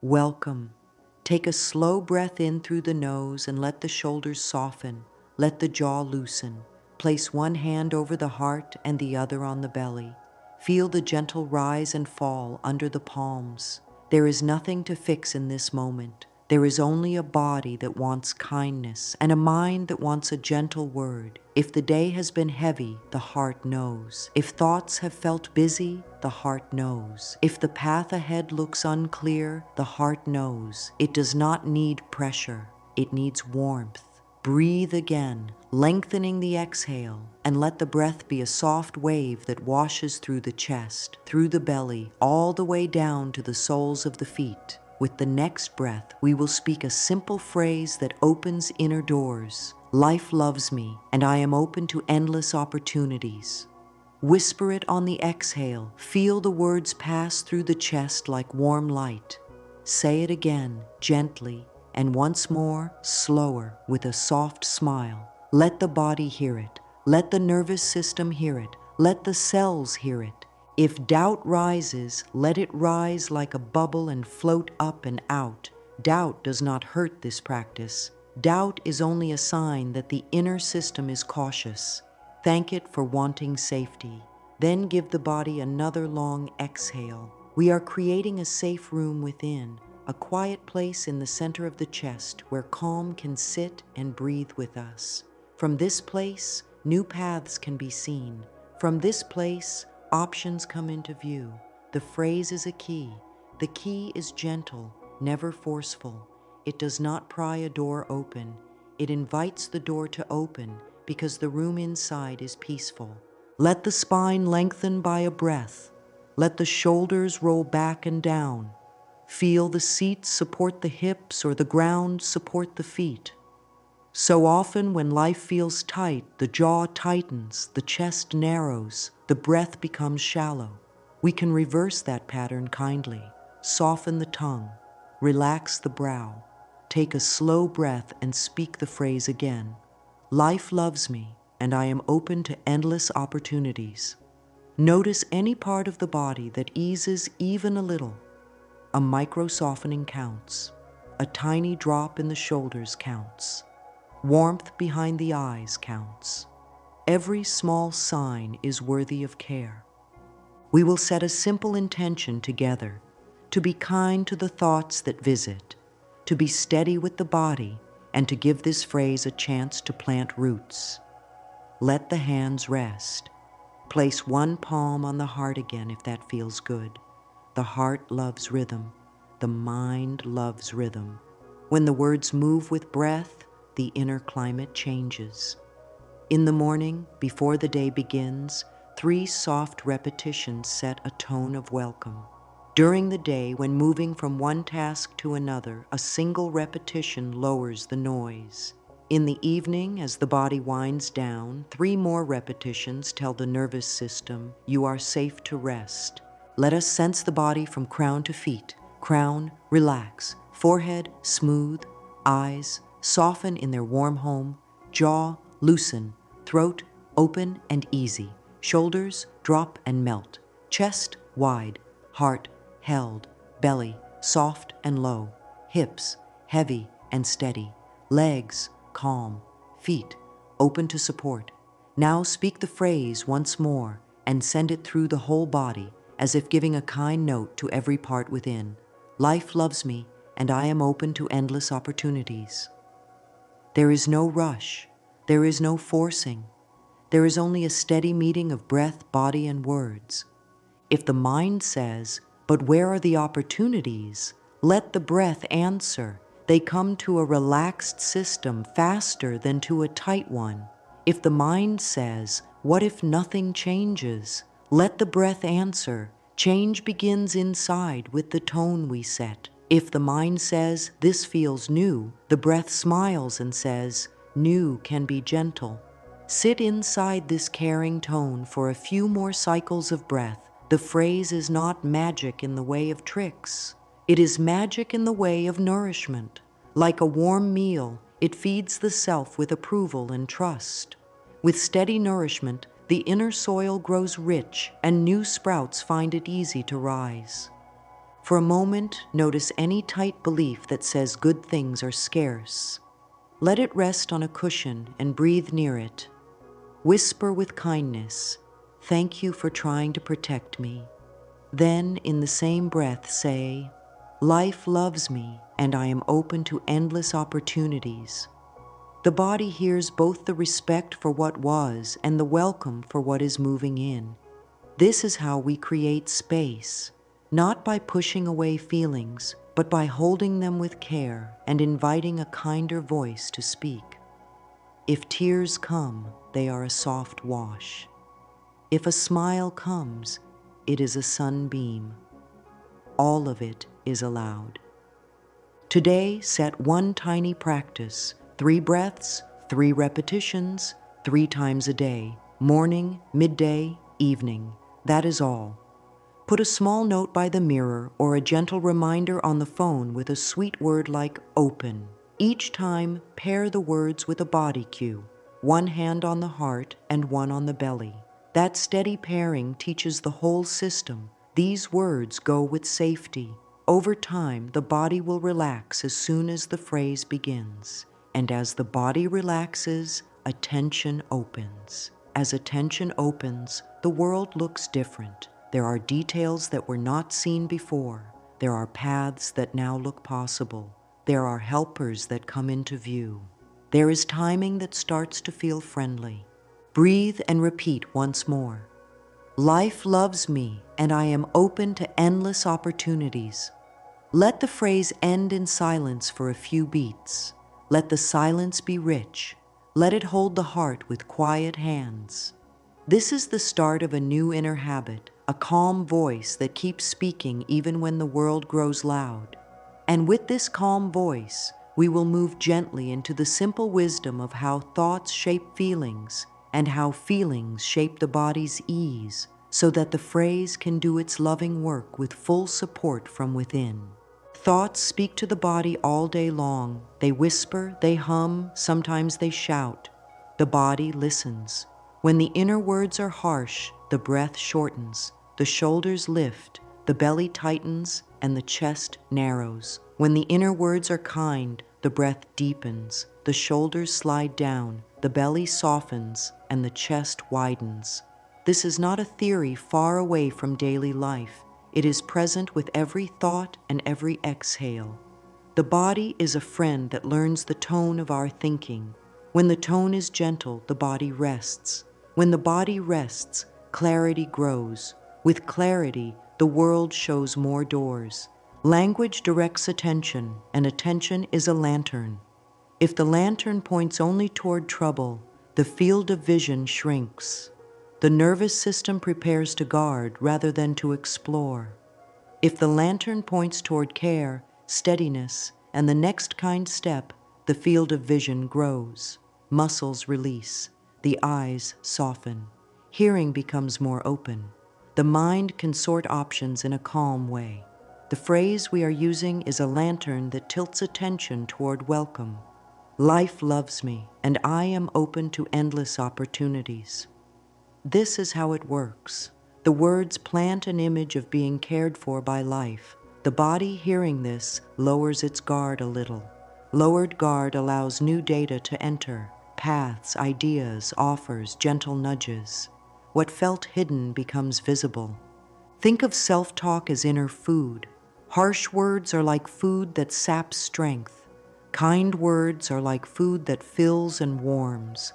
Welcome. Take a slow breath in through the nose and let the shoulders soften. Let the jaw loosen. Place one hand over the heart and the other on the belly. Feel the gentle rise and fall under the palms. There is nothing to fix in this moment. There is only a body that wants kindness and a mind that wants a gentle word. If the day has been heavy, the heart knows. If thoughts have felt busy, the heart knows. If the path ahead looks unclear, the heart knows. It does not need pressure. It needs warmth. Breathe again, lengthening the exhale, and let the breath be a soft wave that washes through the chest, through the belly, all the way down to the soles of the feet. With the next breath, we will speak a simple phrase that opens inner doors. Life loves me, and I am open to endless opportunities. Whisper it on the exhale. Feel the words pass through the chest like warm light. Say it again, gently, and once more, slower, with a soft smile. Let the body hear it. Let the nervous system hear it. Let the cells hear it. If doubt rises, let it rise like a bubble and float up and out. Doubt does not hurt this practice. Doubt is only a sign that the inner system is cautious. Thank it for wanting safety. Then give the body another long exhale. We are creating a safe room within, a quiet place in the center of the chest where calm can sit and breathe with us. From this place, new paths can be seen. From this place, options come into view. The phrase is a key. The key is gentle, never forceful. It does not pry a door open. It invites the door to open because the room inside is peaceful. Let the spine lengthen by a breath. Let the shoulders roll back and down. Feel the seat support the hips or the ground support the feet. So often when life feels tight, the jaw tightens, the chest narrows, the breath becomes shallow. We can reverse that pattern kindly. Soften the tongue, relax the brow, take a slow breath and speak the phrase again. Life loves me, and I am open to endless opportunities. Notice any part of the body that eases even a little. A micro-softening counts. A tiny drop in the shoulders counts. Warmth behind the eyes counts. Every small sign is worthy of care. We will set a simple intention together to be kind to the thoughts that visit, to be steady with the body, and to give this phrase a chance to plant roots. Let the hands rest. Place one palm on the heart again if that feels good. The heart loves rhythm. The mind loves rhythm. When the words move with breath, the inner climate changes. In the morning, before the day begins, 3 soft repetitions set a tone of welcome. During the day, when moving from one task to another, a single repetition lowers the noise. In the evening, as the body winds down, 3 more repetitions tell the nervous system, you are safe to rest. Let us sense the body from crown to feet. Crown, relax. Forehead, smooth. Eyes, soften in their warm home. Jaw, loosen. Throat, open and easy. Shoulders, drop and melt. Chest, wide. Heart, held. Belly, soft and low. Hips, heavy and steady. Legs, calm. Feet, open to support. Now speak the phrase once more and send it through the whole body, as if giving a kind note to every part within. Life loves me, and I am open to endless opportunities. There is no rush. There is no forcing. There is only a steady meeting of breath, body, and words. If the mind says, but where are the opportunities? Let the breath answer. They come to a relaxed system faster than to a tight one. If the mind says, what if nothing changes? Let the breath answer. Change begins inside with the tone we set. If the mind says, this feels new, the breath smiles and says, new can be gentle. Sit inside this caring tone for a few more cycles of breath. The phrase is not magic in the way of tricks. It is magic in the way of nourishment. Like a warm meal, it feeds the self with approval and trust. With steady nourishment, the inner soil grows rich and new sprouts find it easy to rise. For a moment, notice any tight belief that says good things are scarce. Let it rest on a cushion and breathe near it. Whisper with kindness, "Thank you for trying to protect me." Then, in the same breath, say, "Life loves me, and I am open to endless opportunities." The body hears both the respect for what was and the welcome for what is moving in. This is how we create space, not by pushing away feelings, but by holding them with care and inviting a kinder voice to speak. If tears come, they are a soft wash. If a smile comes, it is a sunbeam. All of it is allowed. Today, set one tiny practice, 3 breaths, 3 repetitions, 3 times a day, morning, midday, evening. That is all. Put a small note by the mirror or a gentle reminder on the phone with a sweet word like open. Each time, pair the words with a body cue, one hand on the heart and one on the belly. That steady pairing teaches the whole system. These words go with safety. Over time, the body will relax as soon as the phrase begins. And as the body relaxes, attention opens. As attention opens, the world looks different. There are details that were not seen before. There are paths that now look possible. There are helpers that come into view. There is timing that starts to feel friendly. Breathe and repeat once more. Life loves me, and I am open to endless opportunities. Let the phrase end in silence for a few beats. Let the silence be rich. Let it hold the heart with quiet hands. This is the start of a new inner habit, a calm voice that keeps speaking even when the world grows loud. And with this calm voice, we will move gently into the simple wisdom of how thoughts shape feelings and how feelings shape the body's ease, so that the phrase can do its loving work with full support from within. Thoughts speak to the body all day long. They whisper, they hum, sometimes they shout. The body listens. When the inner words are harsh, the breath shortens, the shoulders lift, the belly tightens, and the chest narrows. When the inner words are kind, the breath deepens, the shoulders slide down, the belly softens, and the chest widens. This is not a theory far away from daily life. It is present with every thought and every exhale. The body is a friend that learns the tone of our thinking. When the tone is gentle, the body rests. When the body rests, clarity grows. With clarity, the world shows more doors. Language directs attention, and attention is a lantern. If the lantern points only toward trouble, the field of vision shrinks. The nervous system prepares to guard rather than to explore. If the lantern points toward care, steadiness, and the next kind step, the field of vision grows. Muscles release. The eyes soften. Hearing becomes more open. The mind can sort options in a calm way. The phrase we are using is a lantern that tilts attention toward welcome. Life loves me, and I am open to endless opportunities. This is how it works. The words plant an image of being cared for by life. The body, hearing this, lowers its guard a little. Lowered guard allows new data to enter, paths, ideas, offers, gentle nudges. What felt hidden becomes visible. Think of self-talk as inner food. Harsh words are like food that saps strength. Kind words are like food that fills and warms.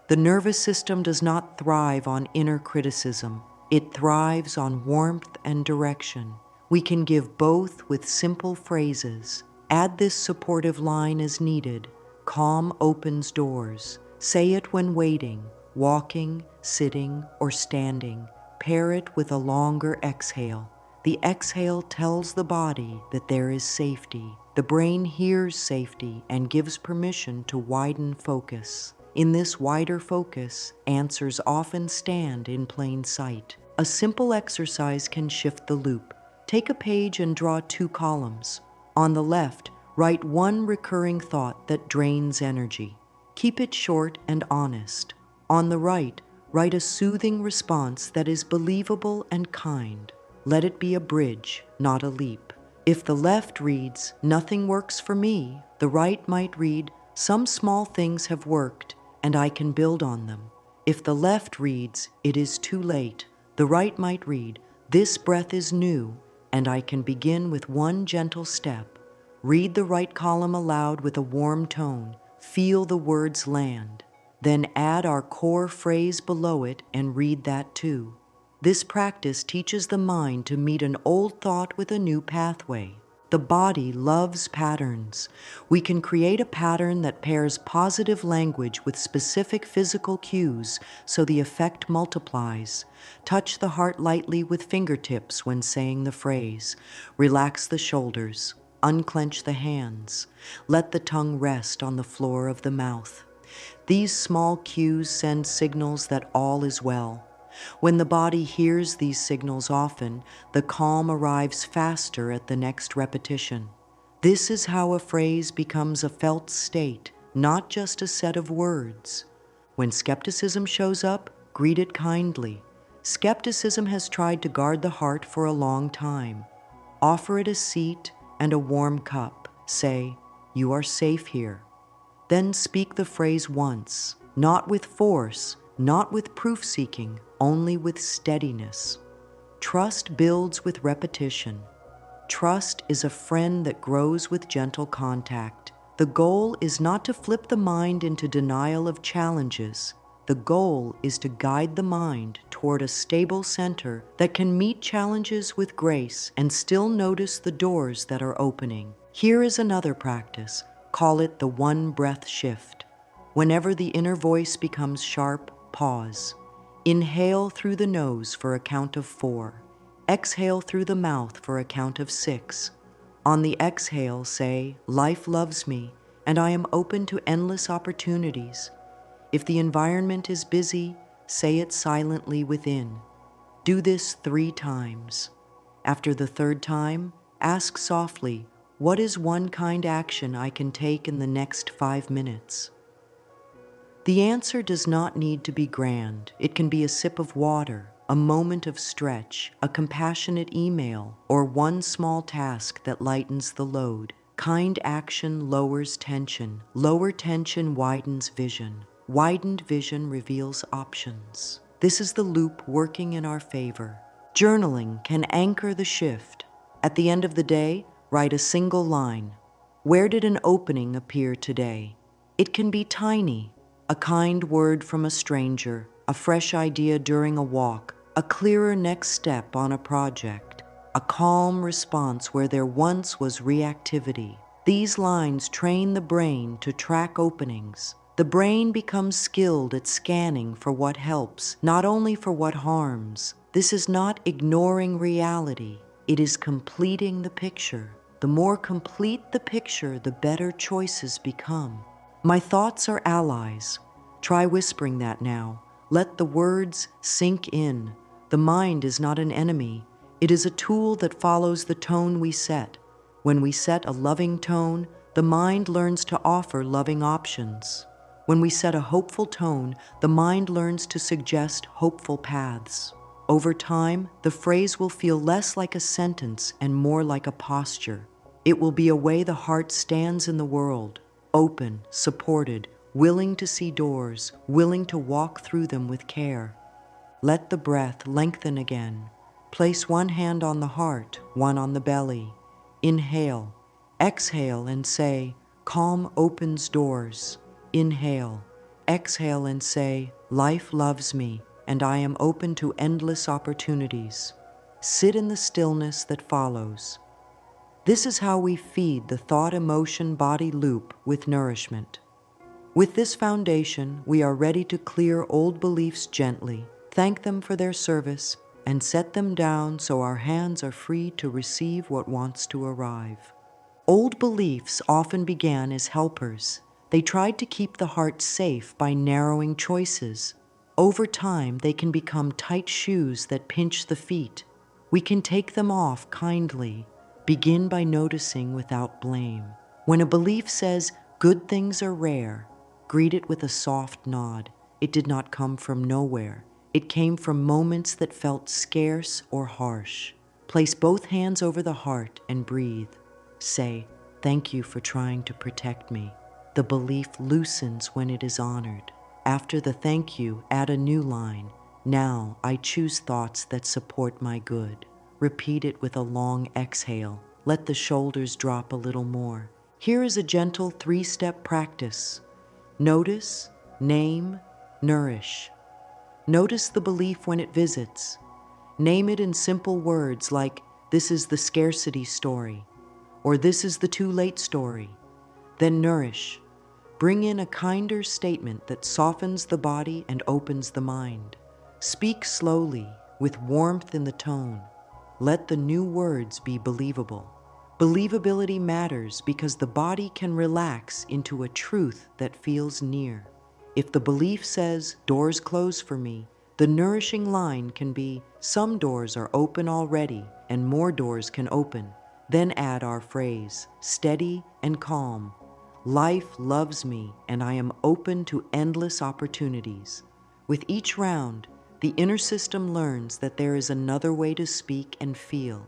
The nervous system does not thrive on inner criticism. It thrives on warmth and direction. We can give both with simple phrases. Add this supportive line as needed. Calm opens doors. Say it when waiting, walking, sitting, or standing. Pair it with a longer exhale. The exhale tells the body that there is safety. The brain hears safety and gives permission to widen focus. In this wider focus, answers often stand in plain sight. A simple exercise can shift the loop. Take a page and draw 2 columns. On the left, write one recurring thought that drains energy. Keep it short and honest. On the right, write a soothing response that is believable and kind. Let it be a bridge, not a leap. If the left reads, "Nothing works for me," the right might read, "Some small things have worked, and I can build on them." If the left reads, "It is too late," the right might read, "This breath is new, and I can begin with one gentle step." Read the right column aloud with a warm tone. Feel the words land. Then add our core phrase below it and read that too. This practice teaches the mind to meet an old thought with a new pathway. The body loves patterns. We can create a pattern that pairs positive language with specific physical cues so the effect multiplies. Touch the heart lightly with fingertips when saying the phrase. Relax the shoulders. Unclench the hands. Let the tongue rest on the floor of the mouth. These small cues send signals that all is well. When the body hears these signals often, the calm arrives faster at the next repetition. This is how a phrase becomes a felt state, not just a set of words. When skepticism shows up, greet it kindly. Skepticism has tried to guard the heart for a long time. Offer it a seat and a warm cup. Say, "You are safe here." Then speak the phrase once, not with force, not with proof-seeking, only with steadiness. Trust builds with repetition. Trust is a friend that grows with gentle contact. The goal is not to flip the mind into denial of challenges. The goal is to guide the mind toward a stable center that can meet challenges with grace and still notice the doors that are opening. Here is another practice. Call it the one breath shift. Whenever the inner voice becomes sharp, pause. Inhale through the nose for a count of 4. Exhale through the mouth for a count of 6. On the exhale, say, "Life loves me, and I am open to endless opportunities." If the environment is busy, say it silently within. Do this 3 times. After the 3rd time, ask softly, "What is one kind action I can take in the next 5 minutes?" The answer does not need to be grand. It can be a sip of water, a moment of stretch, a compassionate email, or one small task that lightens the load. Kind action lowers tension. Lower tension widens vision. Widened vision reveals options. This is the loop working in our favor. Journaling can anchor the shift. At the end of the day, write a single line. Where did an opening appear today? It can be tiny. A kind word from a stranger, a fresh idea during a walk, a clearer next step on a project, a calm response where there once was reactivity. These lines train the brain to track openings. The brain becomes skilled at scanning for what helps, not only for what harms. This is not ignoring reality. It is completing the picture. The more complete the picture, the better choices become. My thoughts are allies. Try whispering that now. Let the words sink in. The mind is not an enemy. It is a tool that follows the tone we set. When we set a loving tone, the mind learns to offer loving options. When we set a hopeful tone, the mind learns to suggest hopeful paths. Over time, the phrase will feel less like a sentence and more like a posture. It will be a way the heart stands in the world, open, supported, willing to see doors, willing to walk through them with care. Let the breath lengthen again. Place one hand on the heart, one on the belly. Inhale. Exhale and say, "Calm opens doors." Inhale. Exhale and say, "Life loves me, and I am open to endless opportunities." Sit in the stillness that follows. This is how we feed the thought-emotion-body loop with nourishment. With this foundation, we are ready to clear old beliefs gently, thank them for their service, and set them down so our hands are free to receive what wants to arrive. Old beliefs often began as helpers. They tried to keep the heart safe by narrowing choices. Over time, they can become tight shoes that pinch the feet. We can take them off kindly. Begin by noticing without blame. When a belief says, "Good things are rare," greet it with a soft nod. It did not come from nowhere. It came from moments that felt scarce or harsh. Place both hands over the heart and breathe. Say, "Thank you for trying to protect me." The belief loosens when it is honored. After the thank you, add a new line. "Now I choose thoughts that support my good." Repeat it with a long exhale. Let the shoulders drop a little more. Here is a gentle 3-step practice. Notice, name, nourish. Notice the belief when it visits. Name it in simple words like, "This is the scarcity story," or "This is the too late story." Then nourish. Bring in a kinder statement that softens the body and opens the mind. Speak slowly, with warmth in the tone. Let the new words be believable. Believability matters because the body can relax into a truth that feels near. If the belief says, "Doors close for me," the nourishing line can be, "Some doors are open already and more doors can open." Then add our phrase, steady and calm. "Life loves me and I am open to endless opportunities." With each round, the inner system learns that there is another way to speak and feel.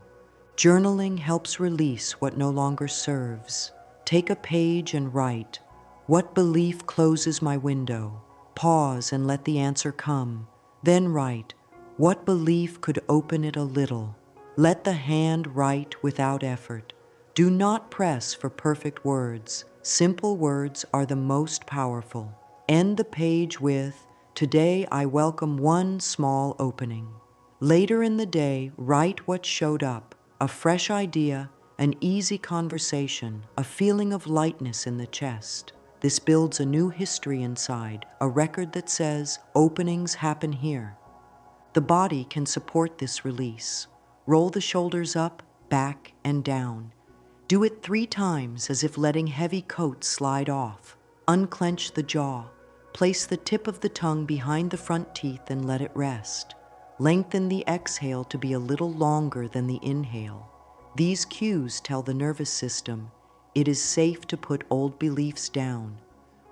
Journaling helps release what no longer serves. Take a page and write, "What belief closes my window?" Pause and let the answer come. Then write, "What belief could open it a little?" Let the hand write without effort. Do not press for perfect words. Simple words are the most powerful. End the page with, "Today I welcome one small opening." Later in the day, write what showed up: a fresh idea, an easy conversation, a feeling of lightness in the chest. This builds a new history inside, a record that says, "Openings happen here." The body can support this release. Roll the shoulders up, back, and down. Do it 3 times as if letting heavy coats slide off. Unclench the jaw. Place the tip of the tongue behind the front teeth and let it rest. Lengthen the exhale to be a little longer than the inhale. These cues tell the nervous system it is safe to put old beliefs down.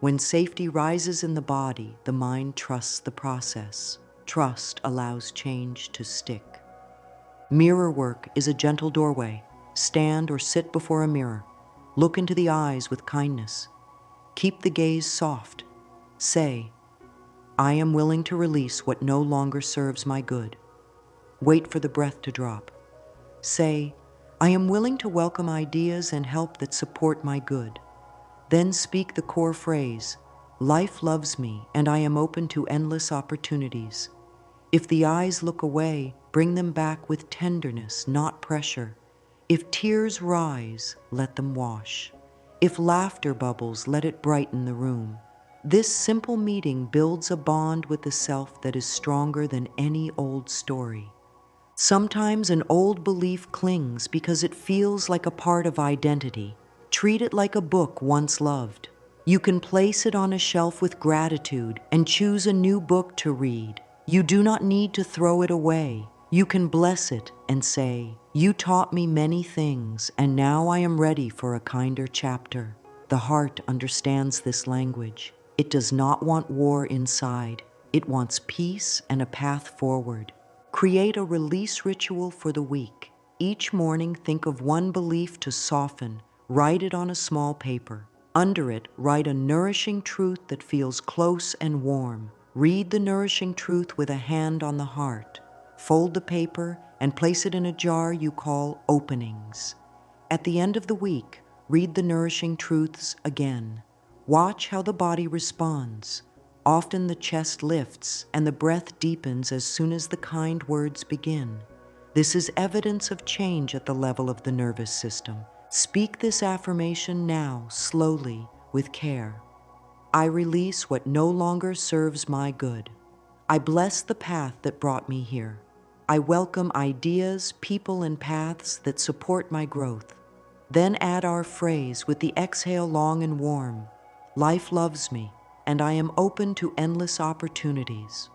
When safety rises in the body, the mind trusts the process. Trust allows change to stick. Mirror work is a gentle doorway. Stand or sit before a mirror. Look into the eyes with kindness. Keep the gaze soft. Say, "I am willing to release what no longer serves my good." Wait for the breath to drop. Say, "I am willing to welcome ideas and help that support my good." Then speak the core phrase, "Life loves me and I am open to endless opportunities." If the eyes look away, bring them back with tenderness, not pressure. If tears rise, let them wash. If laughter bubbles, let it brighten the room. This simple meeting builds a bond with the self that is stronger than any old story. Sometimes an old belief clings because it feels like a part of identity. Treat it like a book once loved. You can place it on a shelf with gratitude and choose a new book to read. You do not need to throw it away. You can bless it and say, "You taught me many things, and now I am ready for a kinder chapter." The heart understands this language. It does not want war inside. It wants peace and a path forward. Create a release ritual for the week. Each morning, think of one belief to soften. Write it on a small paper. Under it, write a nourishing truth that feels close and warm. Read the nourishing truth with a hand on the heart. Fold the paper and place it in a jar you call openings. At the end of the week, read the nourishing truths again. Watch how the body responds. Often the chest lifts and the breath deepens as soon as the kind words begin. This is evidence of change at the level of the nervous system. Speak this affirmation now, slowly, with care. I release what no longer serves my good. I bless the path that brought me here. I welcome ideas, people, and paths that support my growth. Then add our phrase with the exhale long and warm. Life loves me, and I am open to endless opportunities.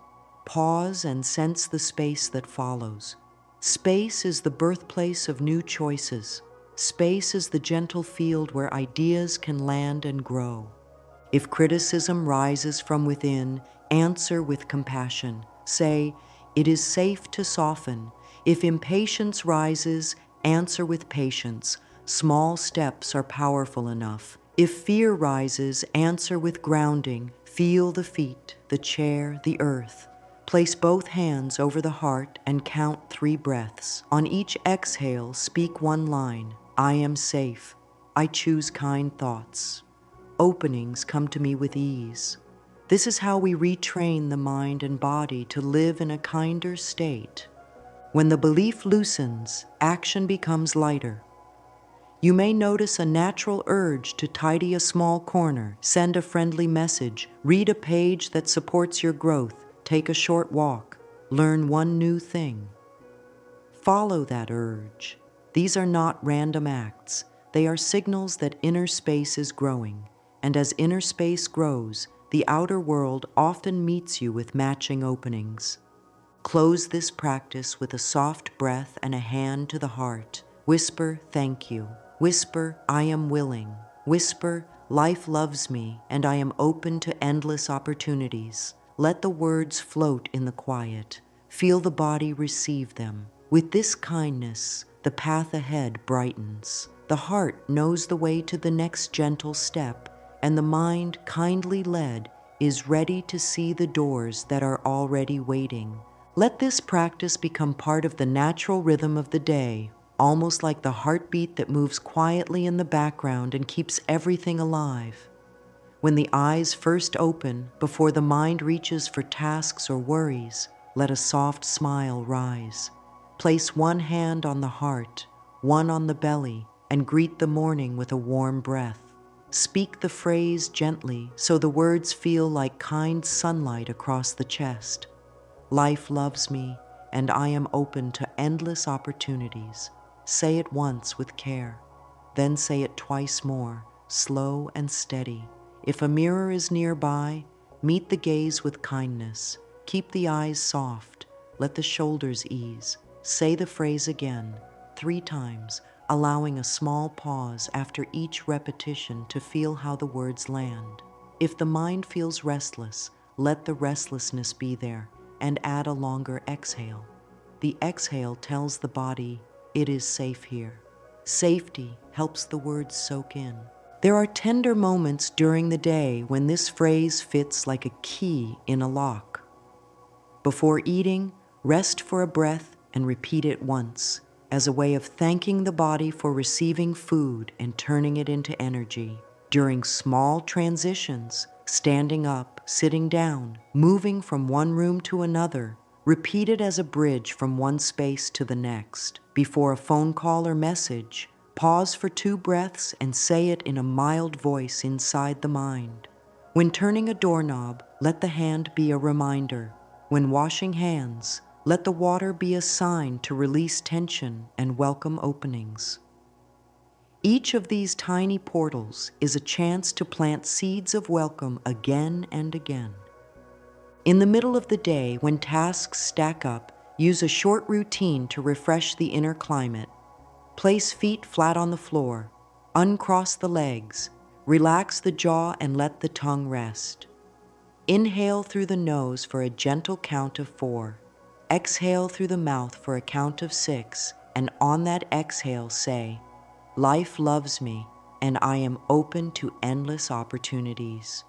Pause and sense the space that follows. Space is the birthplace of new choices. Space is the gentle field where ideas can land and grow. If criticism rises from within, answer with compassion. Say, "It is safe to soften. If impatience rises, answer with patience. Small steps are powerful enough. If fear rises, answer with grounding. Feel the feet, the chair, the earth. Place both hands over the heart and count 3 breaths. On each exhale, speak one line. I am safe. I choose kind thoughts. Openings come to me with ease. This is how we retrain the mind and body to live in a kinder state. When the belief loosens, action becomes lighter. You may notice a natural urge to tidy a small corner, send a friendly message, read a page that supports your growth, take a short walk, learn one new thing. Follow that urge. These are not random acts. They are signals that inner space is growing. And as inner space grows, the outer world often meets you with matching openings. Close this practice with a soft breath and a hand to the heart. Whisper, thank you. Whisper, I am willing. Whisper, life loves me and I am open to endless opportunities. Let the words float in the quiet. Feel the body receive them. With this kindness, the path ahead brightens. The heart knows the way to the next gentle step, and the mind, kindly led, is ready to see the doors that are already waiting. Let this practice become part of the natural rhythm of the day, almost like the heartbeat that moves quietly in the background and keeps everything alive. When the eyes first open, before the mind reaches for tasks or worries, let a soft smile rise. Place one hand on the heart, one on the belly, and greet the morning with a warm breath. Speak the phrase gently so the words feel like kind sunlight across the chest. Life loves me, and I am open to endless opportunities. Say it once with care, then say it twice more, slow and steady. If a mirror is nearby, meet the gaze with kindness. Keep the eyes soft, let the shoulders ease. Say the phrase again, 3 times, allowing a small pause after each repetition to feel how the words land. If the mind feels restless, let the restlessness be there and add a longer exhale. The exhale tells the body, it is safe here. Safety helps the words soak in. There are tender moments during the day when this phrase fits like a key in a lock. Before eating, rest for a breath and repeat it once, as a way of thanking the body for receiving food and turning it into energy. During small transitions, standing up, sitting down, moving from one room to another, repeat it as a bridge from one space to the next. Before a phone call or message, pause for 2 breaths and say it in a mild voice inside the mind. When turning a doorknob, let the hand be a reminder. When washing hands, let the water be a sign to release tension and welcome openings. Each of these tiny portals is a chance to plant seeds of welcome again and again. In the middle of the day, when tasks stack up, use a short routine to refresh the inner climate. Place feet flat on the floor, uncross the legs, relax the jaw and let the tongue rest. Inhale through the nose for a gentle count of 4. Exhale through the mouth for a count of 6, and on that exhale say, life loves me, and I am open to endless opportunities.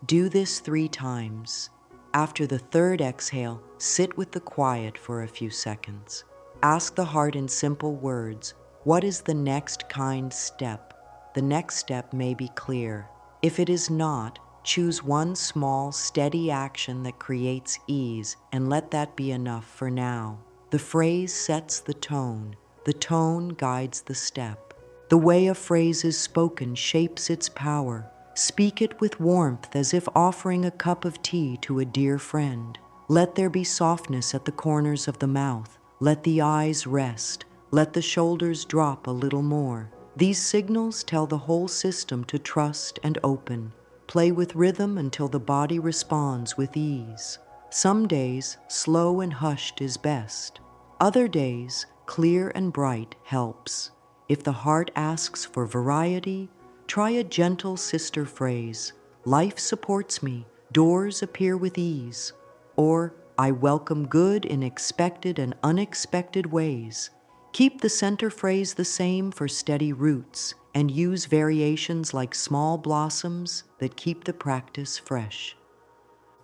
Do this 3 times. After the 3rd exhale, sit with the quiet for a few seconds. Ask the heart in simple words, what is the next kind step? The next step may be clear. If it is not, choose one small, steady action that creates ease and let that be enough for now. The phrase sets the tone. The tone guides the step. The way a phrase is spoken shapes its power. Speak it with warmth as if offering a cup of tea to a dear friend. Let there be softness at the corners of the mouth. Let the eyes rest. Let the shoulders drop a little more. These signals tell the whole system to trust and open. Play with rhythm until the body responds with ease. Some days, slow and hushed is best. Other days, clear and bright helps. If the heart asks for variety, try a gentle sister phrase, life supports me, doors appear with ease. Or, I welcome good in expected and unexpected ways. Keep the center phrase the same for steady roots and use variations like small blossoms that keep the practice fresh.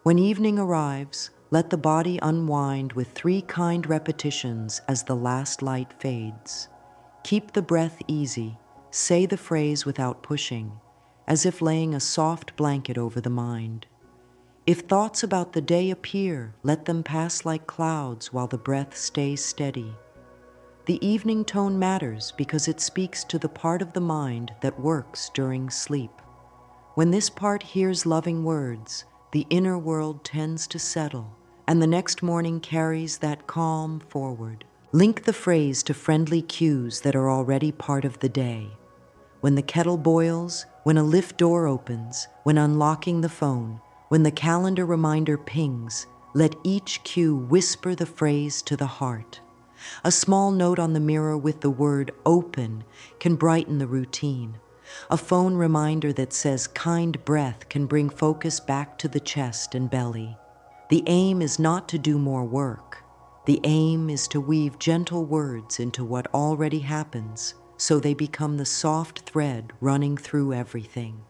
When evening arrives, let the body unwind with 3 kind repetitions as the last light fades. Keep the breath easy. Say the phrase without pushing, as if laying a soft blanket over the mind. If thoughts about the day appear, let them pass like clouds while the breath stays steady. The evening tone matters because it speaks to the part of the mind that works during sleep. When this part hears loving words, the inner world tends to settle, and the next morning carries that calm forward. Link the phrase to friendly cues that are already part of the day. When the kettle boils, when a lift door opens, when unlocking the phone, when the calendar reminder pings, let each cue whisper the phrase to the heart. A small note on the mirror with the word open can brighten the routine. A phone reminder that says kind breath can bring focus back to the chest and belly. The aim is not to do more work. The aim is to weave gentle words into what already happens, so they become the soft thread running through everything.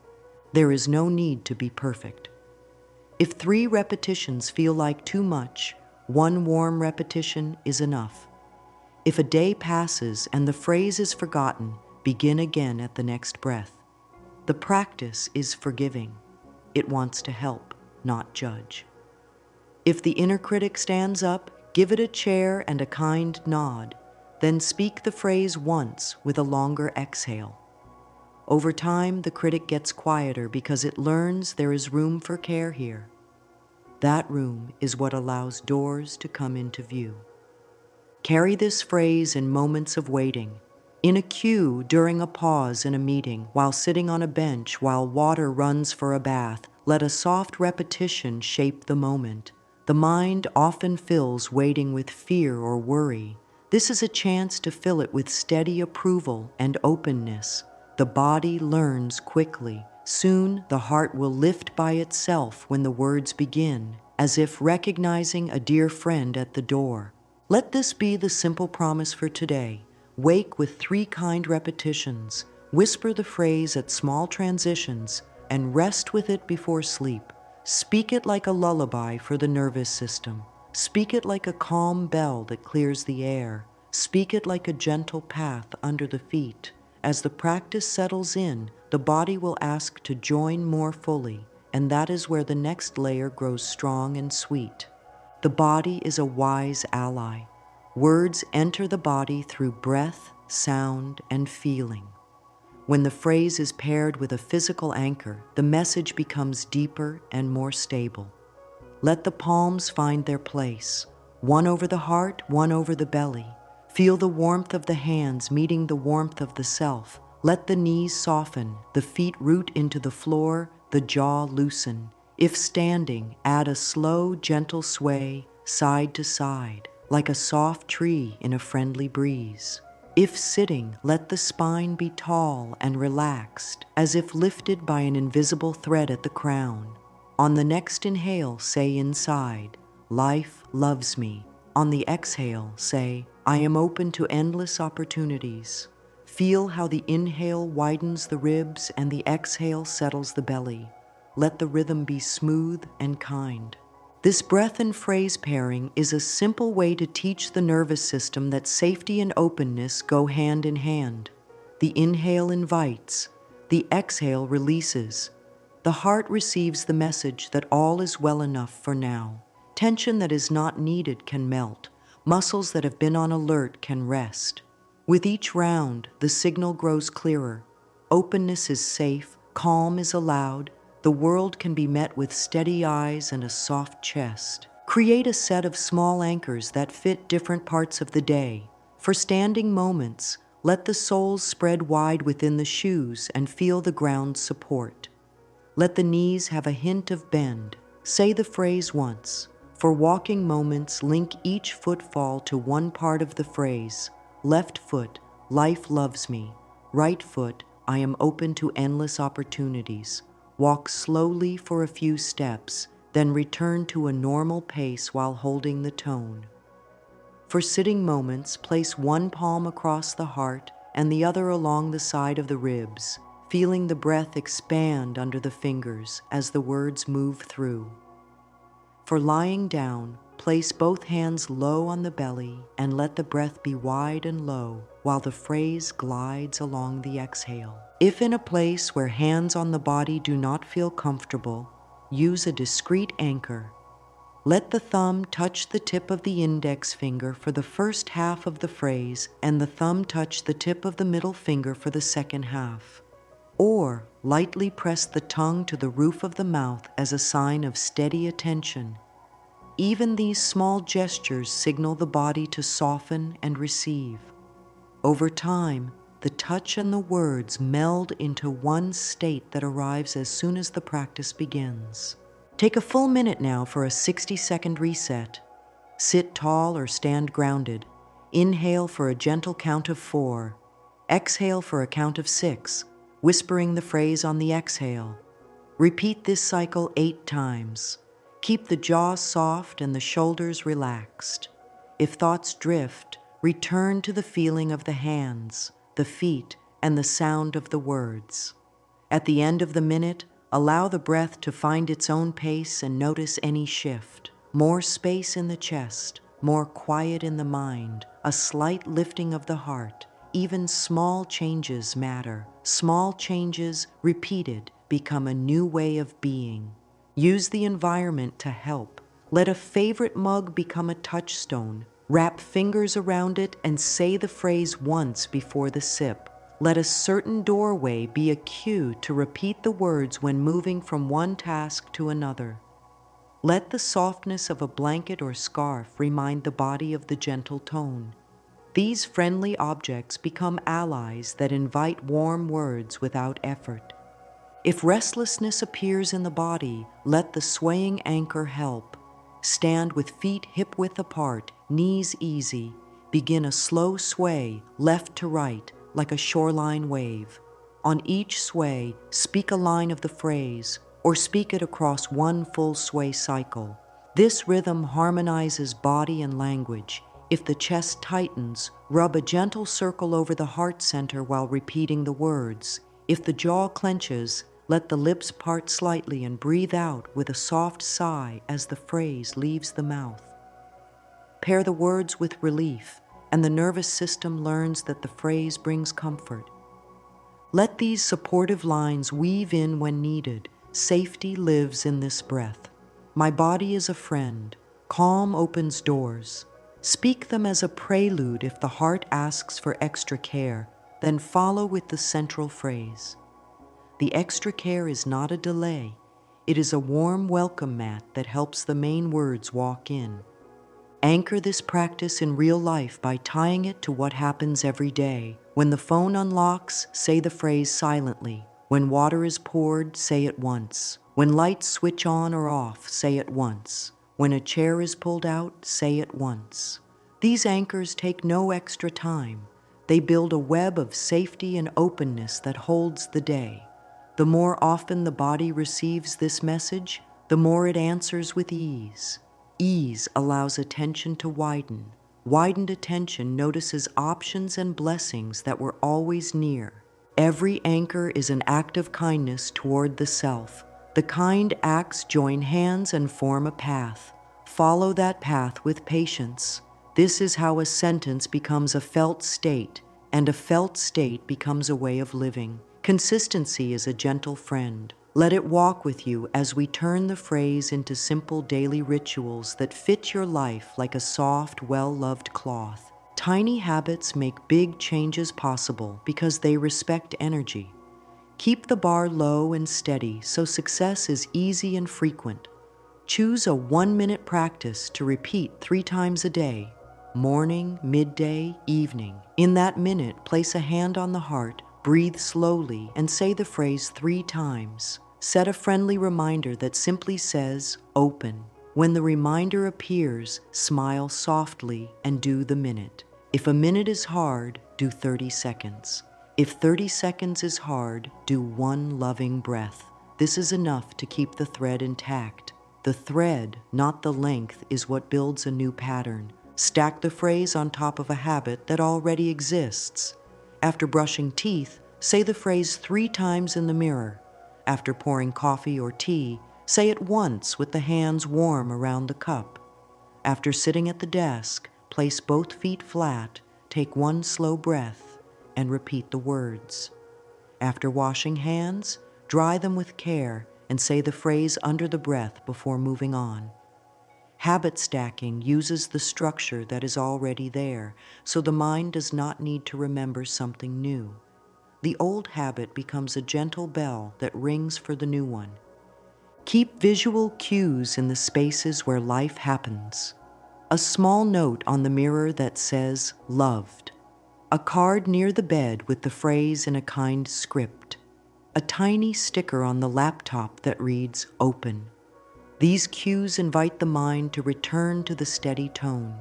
There is no need to be perfect. If 3 repetitions feel like too much, 1 warm repetition is enough. If a day passes and the phrase is forgotten, begin again at the next breath. The practice is forgiving. It wants to help, not judge. If the inner critic stands up, give it a chair and a kind nod, then speak the phrase once with a longer exhale. Over time, the critic gets quieter because it learns there is room for care here. That room is what allows doors to come into view. Carry this phrase in moments of waiting, in a queue during a pause in a meeting, while sitting on a bench, while water runs for a bath. Let a soft repetition shape the moment. The mind often fills waiting with fear or worry. This is a chance to fill it with steady approval and openness. The body learns quickly. Soon, the heart will lift by itself when the words begin, as if recognizing a dear friend at the door. Let this be the simple promise for today. Wake with 3 kind repetitions, whisper the phrase at small transitions, and rest with it before sleep. Speak it like a lullaby for the nervous system. Speak it like a calm bell that clears the air. Speak it like a gentle path under the feet. As the practice settles in, the body will ask to join more fully, and that is where the next layer grows strong and sweet. The body is a wise ally. Words enter the body through breath, sound, and feeling. When the phrase is paired with a physical anchor, the message becomes deeper and more stable. Let the palms find their place, one over the heart, one over the belly. Feel the warmth of the hands meeting the warmth of the self. Let the knees soften, the feet root into the floor, the jaw loosen. If standing, add a slow, gentle sway, side to side, like a soft tree in a friendly breeze. If sitting, let the spine be tall and relaxed, as if lifted by an invisible thread at the crown. On the next inhale, say inside, life loves me. On the exhale, say, I am open to endless opportunities. Feel how the inhale widens the ribs and the exhale settles the belly. Let the rhythm be smooth and kind. This breath and phrase pairing is a simple way to teach the nervous system that safety and openness go hand in hand. The inhale invites, the exhale releases. The heart receives the message that all is well enough for now. Tension that is not needed can melt. Muscles that have been on alert can rest. With each round, the signal grows clearer. Openness is safe, calm is allowed. The world can be met with steady eyes and a soft chest. Create a set of small anchors that fit different parts of the day. For standing moments, let the soles spread wide within the shoes and feel the ground's support. Let the knees have a hint of bend. Say the phrase once. For walking moments, link each footfall to one part of the phrase. Left foot, life loves me. Right foot, I am open to endless opportunities. Walk slowly for a few steps, then return to a normal pace while holding the tone. For sitting moments, place one palm across the heart and the other along the side of the ribs, feeling the breath expand under the fingers as the words move through. For lying down, place both hands low on the belly and let the breath be wide and low while the phrase glides along the exhale. If in a place where hands on the body do not feel comfortable, use a discreet anchor. Let the thumb touch the tip of the index finger for the first half of the phrase and the thumb touch the tip of the middle finger for the second half. Or lightly press the tongue to the roof of the mouth as a sign of steady attention. Even these small gestures signal the body to soften and receive. Over time, the touch and the words meld into one state that arrives as soon as the practice begins. Take a full minute now for a 60-second reset. Sit tall or stand grounded. Inhale for a gentle count of 4. Exhale for a count of 6, whispering the phrase on the exhale. Repeat this cycle 8 times. Keep the jaw soft and the shoulders relaxed. If thoughts drift, return to the feeling of the hands, the feet, and the sound of the words. At the end of the minute, allow the breath to find its own pace and notice any shift. More space in the chest, more quiet in the mind, a slight lifting of the heart. Even small changes matter. Small changes, repeated, become a new way of being. Use the environment to help. Let a favorite mug become a touchstone. Wrap fingers around it and say the phrase once before the sip. Let a certain doorway be a cue to repeat the words when moving from one task to another. Let the softness of a blanket or scarf remind the body of the gentle tone. These friendly objects become allies that invite warm words without effort. If restlessness appears in the body, let the swaying anchor help. Stand with feet hip-width apart, knees easy. Begin a slow sway, left to right, like a shoreline wave. On each sway, speak a line of the phrase, or speak it across one full sway cycle. This rhythm harmonizes body and language. If the chest tightens, rub a gentle circle over the heart center while repeating the words. If the jaw clenches, let the lips part slightly and breathe out with a soft sigh as the phrase leaves the mouth. Pair the words with relief, and the nervous system learns that the phrase brings comfort. Let these supportive lines weave in when needed. Safety lives in this breath. My body is a friend. Calm opens doors. Speak them as a prelude if the heart asks for extra care, then follow with the central phrase. The extra care is not a delay. It is a warm welcome mat that helps the main words walk in. Anchor this practice in real life by tying it to what happens every day. When the phone unlocks, say the phrase silently. When water is poured, say it once. When lights switch on or off, say it once. When a chair is pulled out, say it once. These anchors take no extra time. They build a web of safety and openness that holds the day. The more often the body receives this message, the more it answers with ease. Ease allows attention to widen. Widened attention notices options and blessings that were always near. Every anchor is an act of kindness toward the self. The kind acts join hands and form a path. Follow that path with patience. This is how a sentence becomes a felt state, and a felt state becomes a way of living. Consistency is a gentle friend. Let it walk with you as we turn the phrase into simple daily rituals that fit your life like a soft, well-loved cloth. Tiny habits make big changes possible because they respect energy. Keep the bar low and steady so success is easy and frequent. Choose a 1-minute practice to repeat 3 times a day, morning, midday, evening. In that minute, place a hand on the heart, breathe slowly, and say the phrase 3 times. Set a friendly reminder that simply says, open. When the reminder appears, smile softly and do the minute. If a minute is hard, do 30 seconds. If 30 seconds is hard, do 1 loving breath. This is enough to keep the thread intact. The thread, not the length, is what builds a new pattern. Stack the phrase on top of a habit that already exists. After brushing teeth, say the phrase 3 times in the mirror. After pouring coffee or tea, say it once with the hands warm around the cup. After sitting at the desk, place both feet flat, take 1 slow breath, and repeat the words. After washing hands, dry them with care and say the phrase under the breath before moving on. Habit stacking uses the structure that is already there, so the mind does not need to remember something new. The old habit becomes a gentle bell that rings for the new one. Keep visual cues in the spaces where life happens. A small note on the mirror that says, "Loved." A card near the bed with the phrase in a kind script. A tiny sticker on the laptop that reads, "Open." These cues invite the mind to return to the steady tone.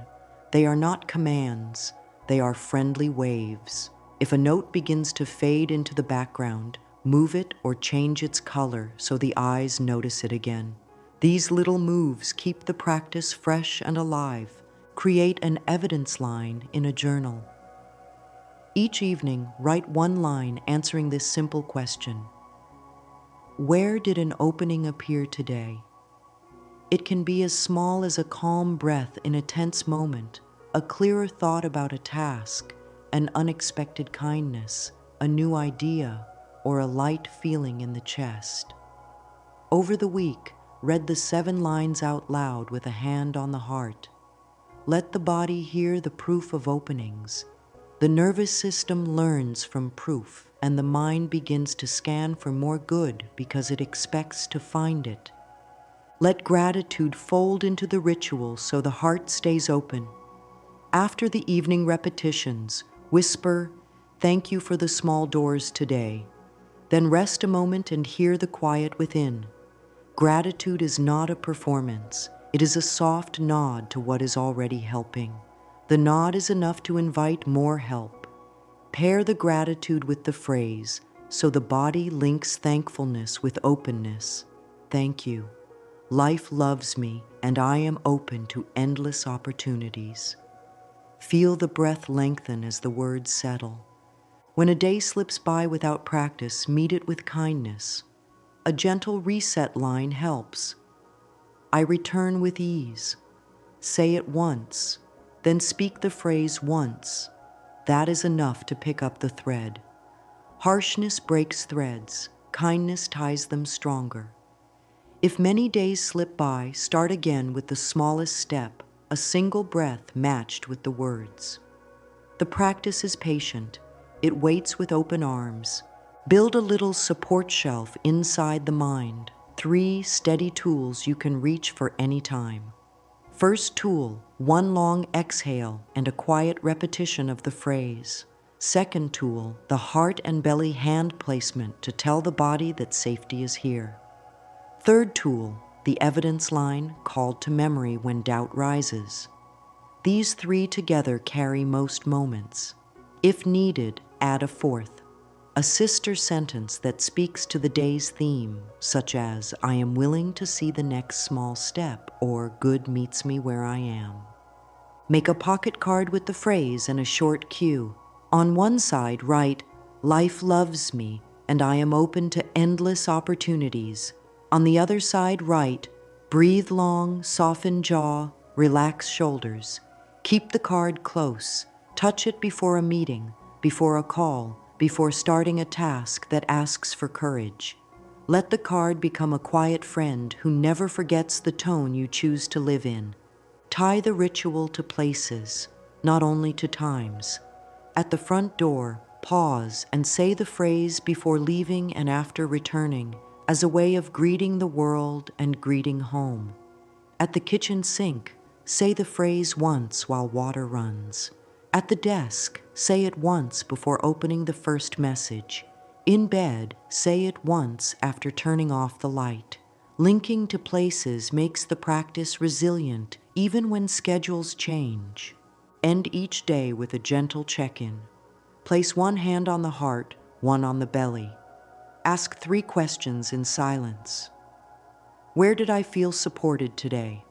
They are not commands, they are friendly waves. If a note begins to fade into the background, move it or change its color so the eyes notice it again. These little moves keep the practice fresh and alive. Create an evidence line in a journal. Each evening, write 1 line answering this simple question. Where did an opening appear today? It can be as small as a calm breath in a tense moment, a clearer thought about a task, an unexpected kindness, a new idea, or a light feeling in the chest. Over the week, read the 7 lines out loud with a hand on the heart. Let the body hear the proof of openings. The nervous system learns from proof, and the mind begins to scan for more good because it expects to find it. Let gratitude fold into the ritual so the heart stays open. After the evening repetitions, whisper, "Thank you for the small doors today." Then rest a moment and hear the quiet within. Gratitude is not a performance. It is a soft nod to what is already helping. The nod is enough to invite more help. Pair the gratitude with the phrase, so the body links thankfulness with openness. Thank you. Life loves me, and I am open to endless opportunities. Feel the breath lengthen as the words settle. When a day slips by without practice, meet it with kindness. A gentle reset line helps. I return with ease. Say it once, then speak the phrase once. That is enough to pick up the thread. Harshness breaks threads. Kindness ties them stronger. If many days slip by, start again with the smallest step, a single breath matched with the words. The practice is patient. It waits with open arms. Build a little support shelf inside the mind. 3 steady tools you can reach for any time. First tool, 1 long exhale and a quiet repetition of the phrase. Second tool, the heart and belly hand placement to tell the body that safety is here. Third tool, the evidence line called to memory when doubt rises. These 3 together carry most moments. If needed, add a 4th, a sister sentence that speaks to the day's theme, such as, "I am willing to see the next small step," or "Good meets me where I am." Make a pocket card with the phrase and a short cue. On one side, write, "Life loves me, and I am open to endless opportunities." On the other side, write, "Breathe long, soften jaw, relax shoulders." Keep the card close. Touch it before a meeting, before a call, before starting a task that asks for courage. Let the card become a quiet friend who never forgets the tone you choose to live in. Tie the ritual to places, not only to times. At the front door, pause and say the phrase before leaving and after returning, as a way of greeting the world and greeting home. At the kitchen sink, say the phrase once while water runs. At the desk, say it once before opening the first message. In bed, say it once after turning off the light. Linking to places makes the practice resilient even when schedules change. End each day with a gentle check-in. Place 1 hand on the heart, 1 on the belly. Ask 3 questions in silence. Where did I feel supported today?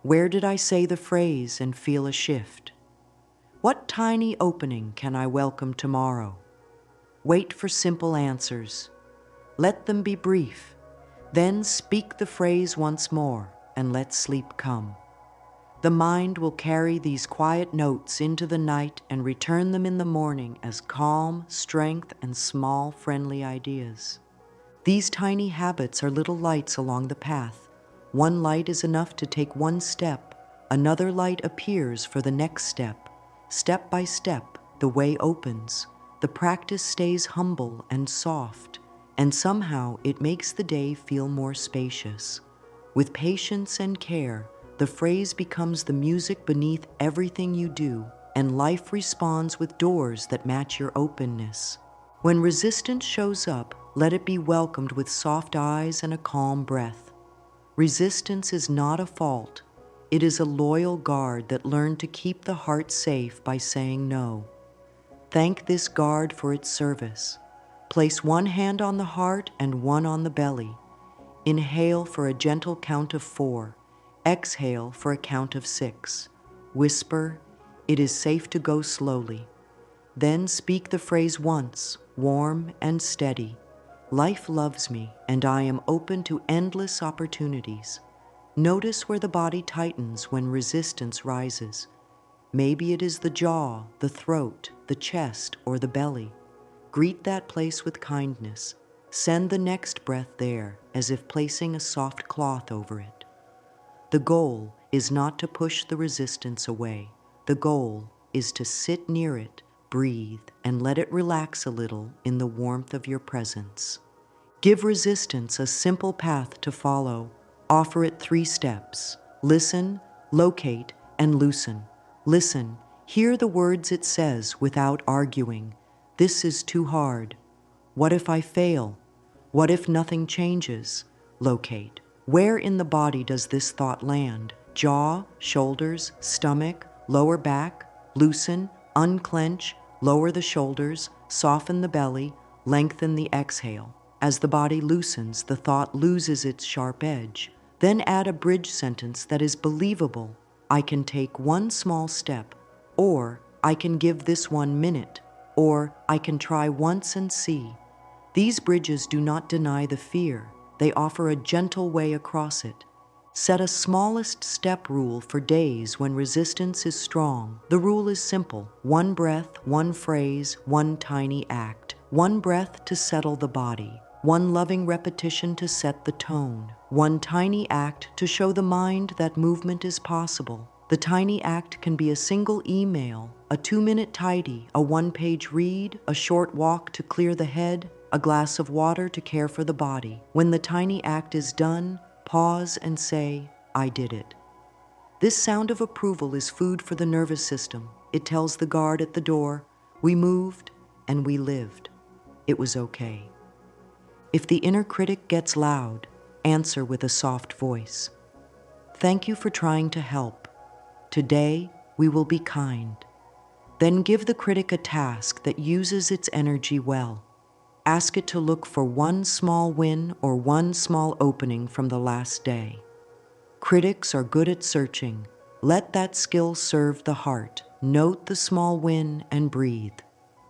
Where did I say the phrase and feel a shift? What tiny opening can I welcome tomorrow? Wait for simple answers. Let them be brief. Then speak the phrase once more and let sleep come. The mind will carry these quiet notes into the night and return them in the morning as calm, strength, and small, friendly ideas. These tiny habits are little lights along the path. One light is enough to take one step. Another light appears for the next step. Step by step, the way opens. The practice stays humble and soft, and somehow it makes the day feel more spacious. With patience and care, the phrase becomes the music beneath everything you do, and life responds with doors that match your openness. When resistance shows up, let it be welcomed with soft eyes and a calm breath. Resistance is not a fault. It is a loyal guard that learned to keep the heart safe by saying no. Thank this guard for its service. Place one hand on the heart and one on the belly. Inhale for a gentle count of 4. Exhale for a count of 6. Whisper, "It is safe to go slowly." Then speak the phrase once, warm and steady. Life loves me, and I am open to endless opportunities. Notice where the body tightens when resistance rises. Maybe it is the jaw, the throat, the chest, or the belly. Greet that place with kindness. Send the next breath there, as if placing a soft cloth over it. The goal is not to push the resistance away. The goal is to sit near it, breathe, and let it relax a little in the warmth of your presence. Give resistance a simple path to follow. Offer it 3 steps. Listen, locate, and loosen. Listen, hear the words it says without arguing. This is too hard. What if I fail? What if nothing changes? Locate. Where in the body does this thought land? Jaw, shoulders, stomach, lower back? Loosen, unclench, lower the shoulders, soften the belly, lengthen the exhale. As the body loosens, the thought loses its sharp edge. Then add a bridge sentence that is believable. I can take one small step, or I can give this 1 minute, or I can try once and see. These bridges do not deny the fear. They offer a gentle way across it. Set a smallest step rule for days when resistance is strong. The rule is simple: 1 breath, 1 phrase, 1 tiny act. 1 breath to settle the body. 1 loving repetition to set the tone. 1 tiny act to show the mind that movement is possible. The tiny act can be a single email, a 2-minute tidy, a 1-page read, a short walk to clear the head, a glass of water to care for the body. When the tiny act is done, pause and say, "I did it." This sound of approval is food for the nervous system. It tells the guard at the door, we moved and we lived. It was okay. If the inner critic gets loud, answer with a soft voice. Thank you for trying to help. Today, we will be kind. Then give the critic a task that uses its energy well. Ask it to look for 1 small win or 1 small opening from the last day. Critics are good at searching. Let that skill serve the heart. Note the small win and breathe.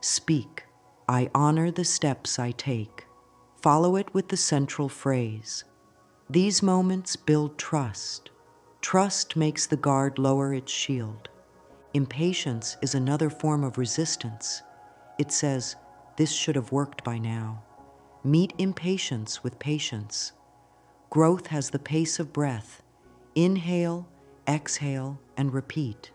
Speak, "I honor the steps I take." Follow it with the central phrase. These moments build trust. Trust makes the guard lower its shield. Impatience is another form of resistance. It says, "This should have worked by now." Meet impatience with patience. Growth has the pace of breath. Inhale, exhale, and repeat.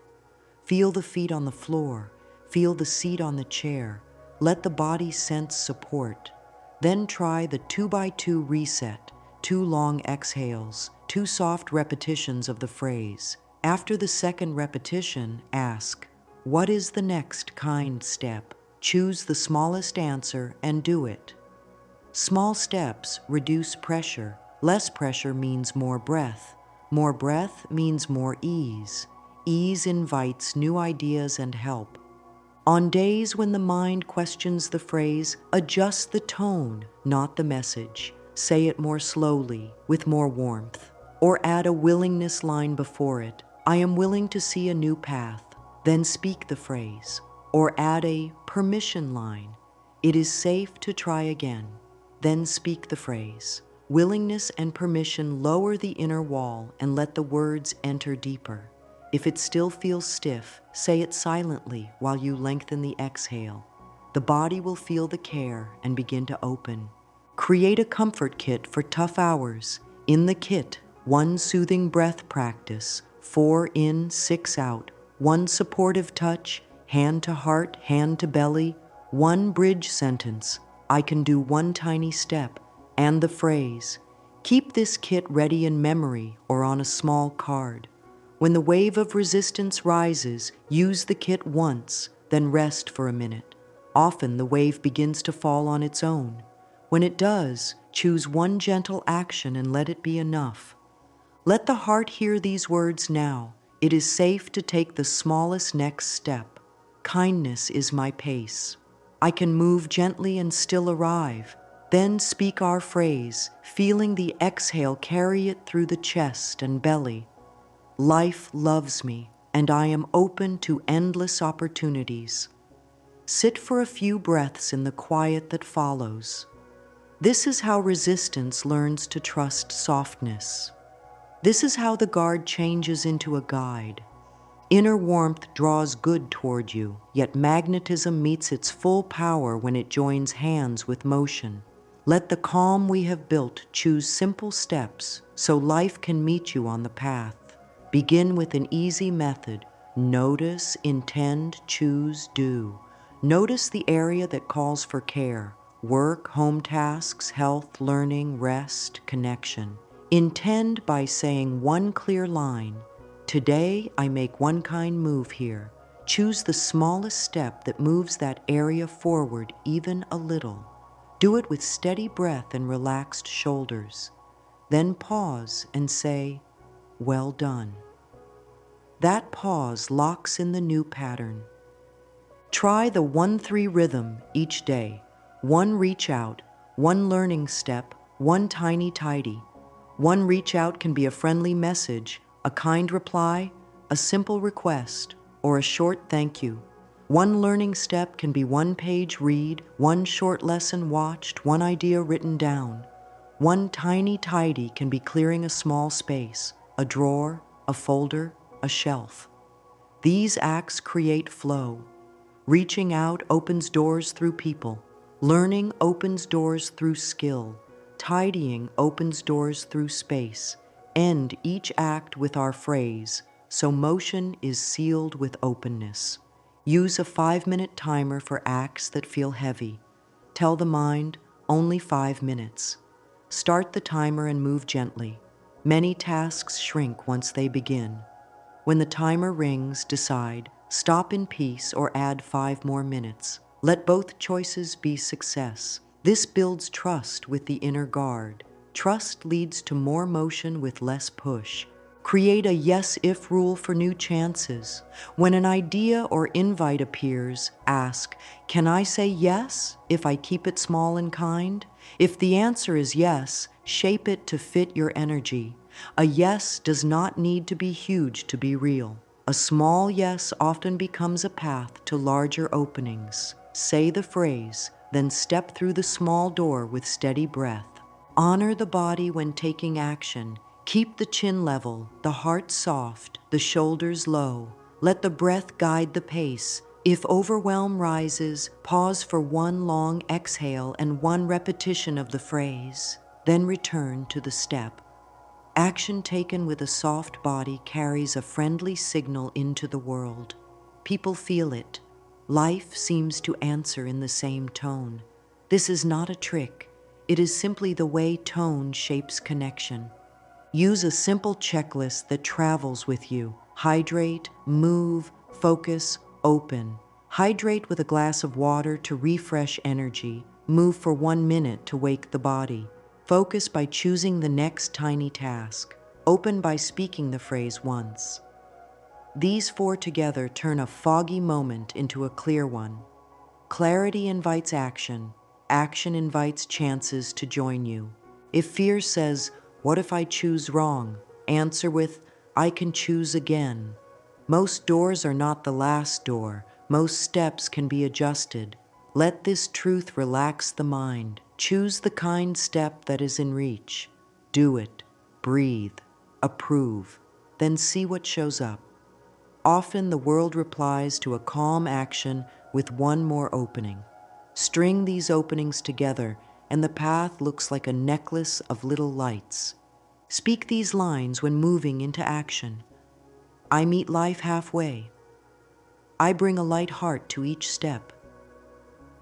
Feel the feet on the floor. Feel the seat on the chair. Let the body sense support. Then try the 2x2 reset, 2 long exhales, 2 soft repetitions of the phrase. After the second repetition, ask, what is the next kind step? Choose the smallest answer and do it. Small steps reduce pressure. Less pressure means more breath. More breath means more ease. Ease invites new ideas and help. On days when the mind questions the phrase, adjust the tone, not the message. say it more slowly, with more warmth. Or add a willingness line before it. I am willing to see a new path. Then speak the phrase. Or add a permission line. It is safe to try again. Then speak the phrase. Willingness and permission lower the inner wall and let the words enter deeper. If it still feels stiff, say it silently while you lengthen the exhale. The body will feel the care and begin to open. Create a comfort kit for tough hours. In the kit, 1 soothing breath practice, 4 in, 6 out, 1 supportive touch, hand to heart, hand to belly, 1 bridge sentence, I can do 1 tiny step, and the phrase. Keep this kit ready in memory or on a small card. When the wave of resistance rises, use the kit once, then rest for a minute. Often the wave begins to fall on its own. When it does, choose 1 gentle action and let it be enough. Let the heart hear these words now. It is safe to take the smallest next step. Kindness is my pace. I can move gently and still arrive. Then speak our phrase, feeling the exhale carry it through the chest and belly. Life loves me, and I am open to endless opportunities. Sit for a few breaths in the quiet that follows. This is how resistance learns to trust softness. This is how the guard changes into a guide. Inner warmth draws good toward you, yet magnetism meets its full power when it joins hands with motion. Let the calm we have built choose simple steps so life can meet you on the path. Begin with an easy method. Notice, intend, choose, do. Notice the area that calls for care. Work, home tasks, health, learning, rest, connection. Intend by saying 1 clear line. Today, I make 1 kind move here. Choose the smallest step that moves that area forward even a little. Do it with steady breath and relaxed shoulders. Then pause and say, well done. That pause locks in the new pattern. Try the 1-3 rhythm each day. 1 reach out, 1 learning step, 1 tiny tidy. 1 reach out can be a friendly message, a kind reply, a simple request, or a short thank you. 1 learning step can be 1 page read, 1 short lesson watched, 1 idea written down. 1 tiny tidy can be clearing a small space, a drawer, a folder, a shelf. These acts create flow. Reaching out opens doors through people. Learning opens doors through skill. Tidying opens doors through space. End each act with our phrase, so motion is sealed with openness. Use a 5-minute timer for acts that feel heavy. Tell the mind, only 5 minutes. Start the timer and move gently. Many tasks shrink once they begin. When the timer rings, decide, stop in peace or add 5 more minutes. Let both choices be success. This builds trust with the inner guard. Trust leads to more motion with less push. Create a yes-if rule for new chances. When an idea or invite appears, ask, can I say yes if I keep it small and kind? If the answer is yes, shape it to fit your energy. A yes does not need to be huge to be real. A small yes often becomes a path to larger openings. Say the phrase, then step through the small door with steady breath. Honor the body when taking action. Keep the chin level, the heart soft, the shoulders low. Let the breath guide the pace. If overwhelm rises, pause for 1 long exhale and 1 repetition of the phrase. Then return to the step. Action taken with a soft body carries a friendly signal into the world. People feel it. Life seems to answer in the same tone. This is not a trick. It is simply the way tone shapes connection. Use a simple checklist that travels with you. Hydrate, move, focus, open. Hydrate with a glass of water to refresh energy. Move for 1 minute to wake the body. Focus by choosing the next tiny task. Open by speaking the phrase once. These 4 together turn a foggy moment into a clear one. Clarity invites action. Action invites chances to join you. If fear says, "What if I choose wrong?" answer with, "I can choose again." Most doors are not the last door. Most steps can be adjusted. Let this truth relax the mind. Choose the kind step that is in reach. Do it. Breathe. Approve. Then see what shows up. Often the world replies to a calm action with one more opening. String these openings together, and the path looks like a necklace of little lights. Speak these lines when moving into action. I meet life halfway. I bring a light heart to each step.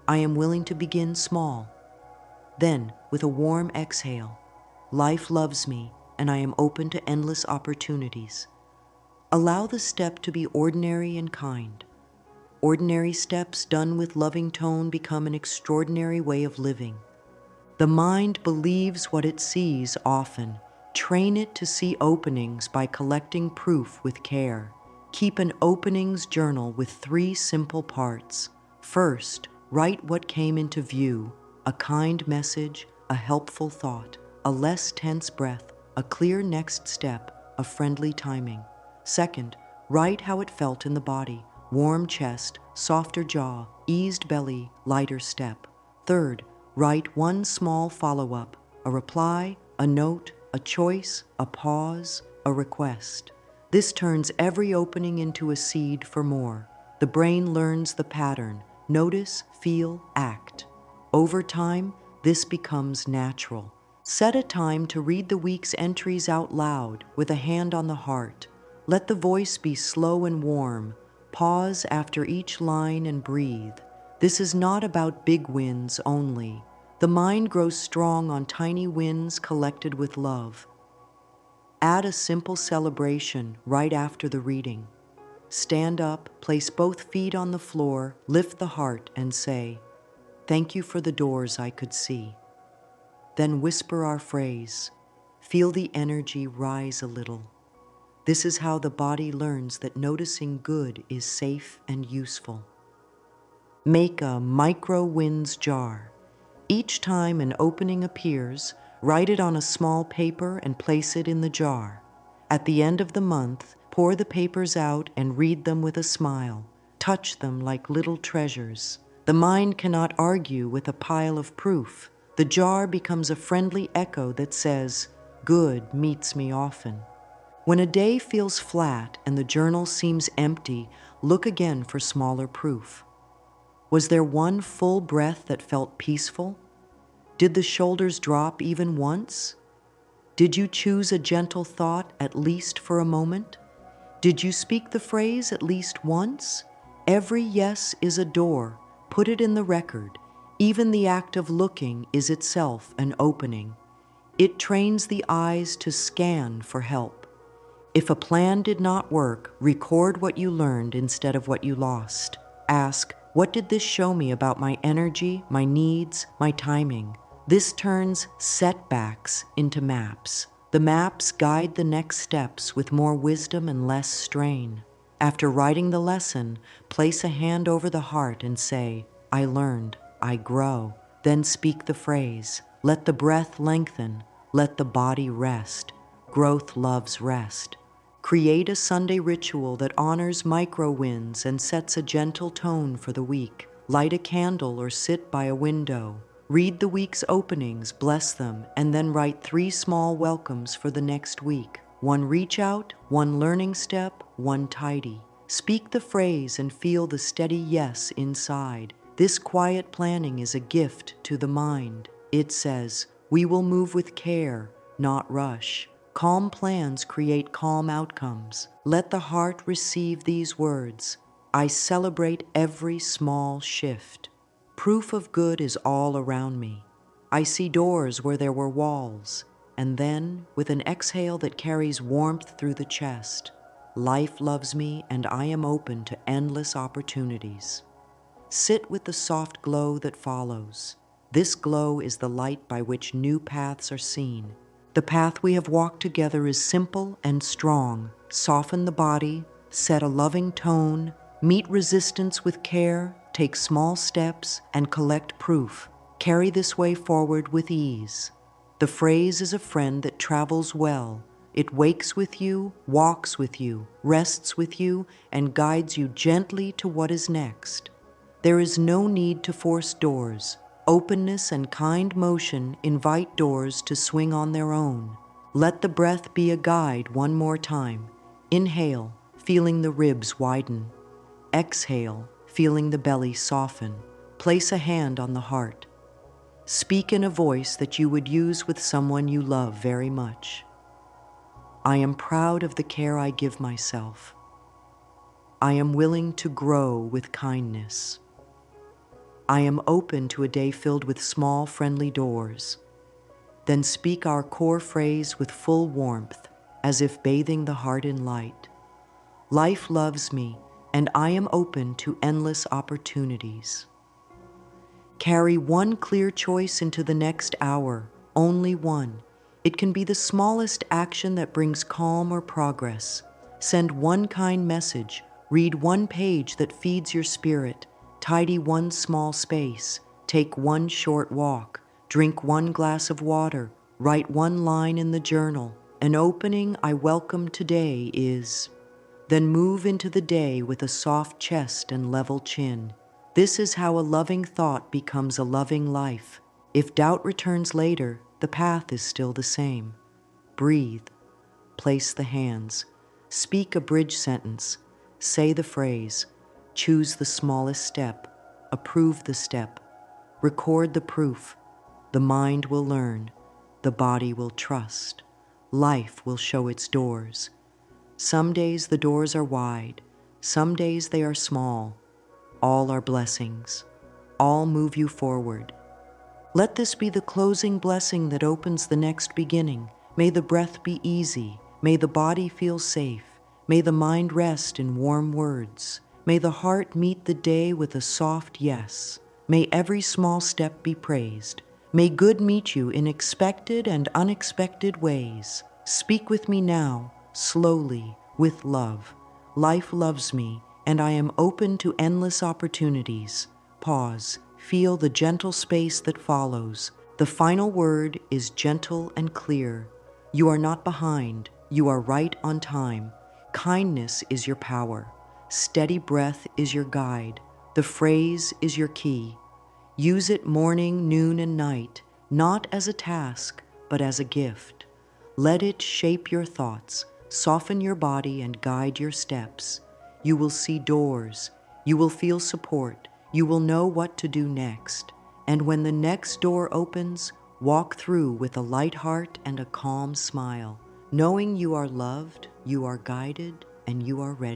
I am willing to begin small. Then, with a warm exhale, life loves me, and I am open to endless opportunities. Allow the step to be ordinary and kind. Ordinary steps done with loving tone become an extraordinary way of living. The mind believes what it sees often. Train it to see openings by collecting proof with care. Keep an openings journal with 3 simple parts. First, write what came into view: a kind message, a helpful thought, a less tense breath, a clear next step, a friendly timing. Second, write how it felt in the body: warm chest, softer jaw, eased belly, lighter step. Third, write one small follow-up: a reply, a note, a choice, a pause, a request. This turns every opening into a seed for more. The brain learns the pattern: notice, feel, act. Over time, this becomes natural. Set a time to read the week's entries out loud with a hand on the heart. Let the voice be slow and warm. Pause after each line and breathe. This is not about big wins only. The mind grows strong on tiny wins collected with love. Add a simple celebration right after the reading. Stand up, place both feet on the floor, lift the heart, and say, "Thank you for the doors I could see." Then whisper our phrase. Feel the energy rise a little. This is how the body learns that noticing good is safe and useful. Make a micro-wins jar. Each time an opening appears, write it on a small paper and place it in the jar. At the end of the month, pour the papers out and read them with a smile. Touch them like little treasures. The mind cannot argue with a pile of proof. The jar becomes a friendly echo that says, "Good meets me often." When a day feels flat and the journal seems empty, look again for smaller proof. Was there one full breath that felt peaceful? Did the shoulders drop even once? Did you choose a gentle thought at least for a moment? Did you speak the phrase at least once? Every yes is a door. Put it in the record. Even the act of looking is itself an opening. It trains the eyes to scan for help. If a plan did not work, record what you learned instead of what you lost. Ask, what did this show me about my energy, my needs, my timing? This turns setbacks into maps. The maps guide the next steps with more wisdom and less strain. After writing the lesson, place a hand over the heart and say, "I learned, I grow." Then speak the phrase. Let the breath lengthen. Let the body rest. Growth loves rest. Create a Sunday ritual that honors micro-wins and sets a gentle tone for the week. Light a candle or sit by a window. Read the week's openings, bless them, and then write 3 small welcomes for the next week. 1 reach out, 1 learning step, 1 tidy. Speak the phrase and feel the steady yes inside. This quiet planning is a gift to the mind. It says, "We will move with care, not rush." Calm plans create calm outcomes. Let the heart receive these words. I celebrate every small shift. Proof of good is all around me. I see doors where there were walls. And then, with an exhale that carries warmth through the chest, life loves me and I am open to endless opportunities. Sit with the soft glow that follows. This glow is the light by which new paths are seen. The path we have walked together is simple and strong. Soften the body, set a loving tone, meet resistance with care, take small steps, and collect proof. Carry this way forward with ease. The phrase is a friend that travels well. It wakes with you, walks with you, rests with you, and guides you gently to what is next. There is no need to force doors. Openness and kind motion invite doors to swing on their own. Let the breath be a guide one more time. Inhale, feeling the ribs widen. Exhale, feeling the belly soften. Place a hand on the heart. Speak in a voice that you would use with someone you love very much. I am proud of the care I give myself. I am willing to grow with kindness. I am open to a day filled with small, friendly doors. Then speak our core phrase with full warmth, as if bathing the heart in light. Life loves me, and I am open to endless opportunities. Carry one clear choice into the next hour, only one. It can be the smallest action that brings calm or progress. Send one kind message, read one page that feeds your spirit, tidy one small space, take one short walk, drink one glass of water, write one line in the journal. An opening I welcome today is. Then move into the day with a soft chest and level chin. This is how a loving thought becomes a loving life. If doubt returns later, the path is still the same. Breathe. Place the hands. Speak a bridge sentence. Say the phrase. Choose the smallest step. Approve the step. Record the proof. The mind will learn. The body will trust. Life will show its doors. Some days the doors are wide. Some days they are small. All are blessings. All move you forward. Let this be the closing blessing that opens the next beginning. May the breath be easy. May the body feel safe. May the mind rest in warm words. May the heart meet the day with a soft yes. May every small step be praised. May good meet you in expected and unexpected ways. Speak with me now, slowly, with love. Life loves me, and I am open to endless opportunities. Pause. Feel the gentle space that follows. The final word is gentle and clear. You are not behind. You are right on time. Kindness is your power. Steady breath is your guide. The phrase is your key. Use it morning, noon, and night, not as a task, but as a gift. Let it shape your thoughts, soften your body, and guide your steps. You will see doors. You will feel support. You will know what to do next. And when the next door opens, walk through with a light heart and a calm smile, knowing you are loved, you are guided, and you are ready.